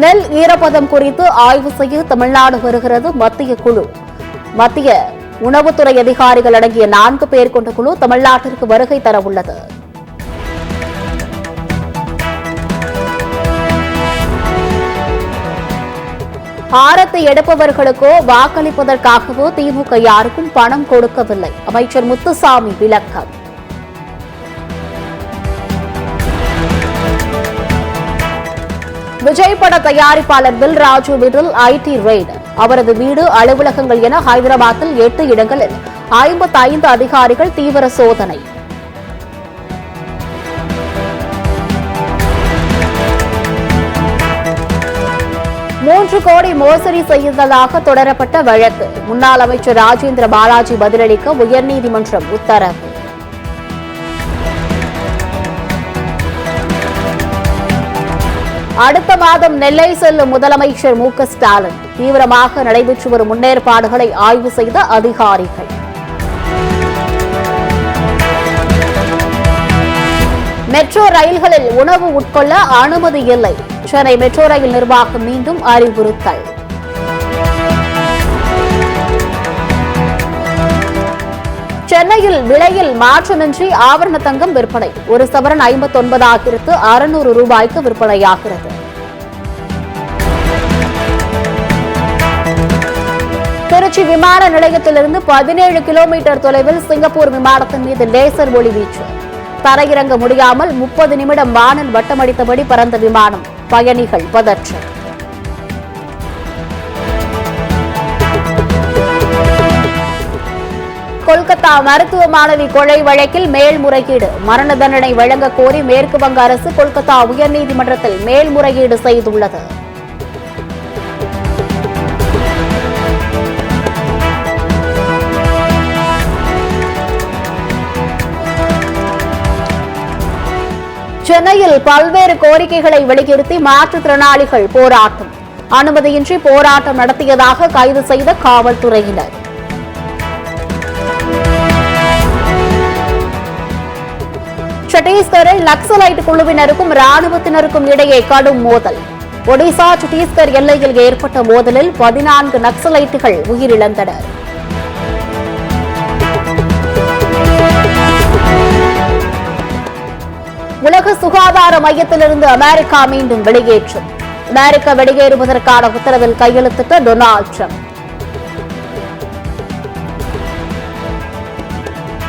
நெல் ஈரப்பதம் குறித்து ஆய்வு செய்ய தமிழ்நாடு வருகிறது மத்திய குழு. மத்திய உணவுத்துறை அதிகாரிகள் அடங்கிய 4 பேர் கொண்ட குழு தமிழ்நாட்டிற்கு வருகை தரவுள்ளது. ஆரத்தை எடுப்பவர்களுக்கோ வாக்களிப்பதற்காகவோ திமுக யாருக்கும் பணம் கொடுக்கவில்லை. அமைச்சர் முத்துசாமி விளக்கம். விஜய் பட தயாரிப்பாளர் தில்ராஜு வீட்டில் ஐடி ரெய்டு. அவரது வீடு, அலுவலகங்கள் என ஹைதராபாத்தில் 8 இடங்களில் 55 அதிகாரிகள் தீவிர சோதனை. மூன்று கோடி மோசடி செய்ததாக தொடரப்பட்ட வழக்கு. முன்னாள் அமைச்சர் ராஜேந்திர பாலாஜி பதிலளிக்க உயர்நீதிமன்றம் உத்தரவு. அடுத்த மாதம் நெல்லை செல்லும் முதலமைச்சர் மு.க. ஸ்டாலின். தீவிரமாக நடைபெற்று வரும் முன்னேற்பாடுகளை ஆய்வு செய்த அதிகாரிகள். மெட்ரோ ரயில்களில் உணவு உட்கொள்ள அனுமதி இல்லை. சென்னை மெட்ரோ ரயில் நிர்வாகம் மீண்டும் அறிவுறுத்தல். சென்னையில் விலையில் மாற்றமின்றி ஆபரண தங்கம் விற்பனை. ஒரு சவரன் 59,600 ரூபாய்க்கு விற்பனையாகிறது. திருச்சி விமான நிலையத்திலிருந்து 17 கிலோமீட்டர் தொலைவில் சிங்கப்பூர் விமானத்தின் மீது லேசர் ஒளி வீச்சு. தரையிறங்க முடியாமல் 30 நிமிடம் வானில் வட்டமடித்தபடி பறந்த விமானம். பயணிகள் பதற்றம். கொல்கத்தா மருத்துவ மாணவி கொலை வழக்கில் மேல்முறையீடு. மரண தண்டனை வழங்க கோரி மேற்கு வங்க அரசு கொல்கத்தா உயர்நீதிமன்றத்தில் மேல்முறையீடு செய்துள்ளது. சென்னையில் பல்வேறு கோரிக்கைகளை வலியுறுத்தி மாற்றுத்திறனாளிகள் போராட்டம். அனுமதியின்றி போராட்டம் நடத்தியதாக கைது செய்த காவல்துறையினர். சத்தீஸ்கரில் நக்சலைட் குழுவினருக்கும் ராணுவத்தினருக்கும் இடையே கடும் மோதல். ஒடிசா சத்தீஸ்கர் எல்லையில் ஏற்பட்ட மோதலில் 14 நக்சலைட்டுகள் உயிரிழந்தனர். உலக சுகாதார மையத்திலிருந்து அமெரிக்கா மீண்டும் வெளியேற்றம். அமெரிக்கா வெளியேறுவதற்கான உத்தரவில் கையெழுத்திட்ட டொனால்டு டிரம்ப்.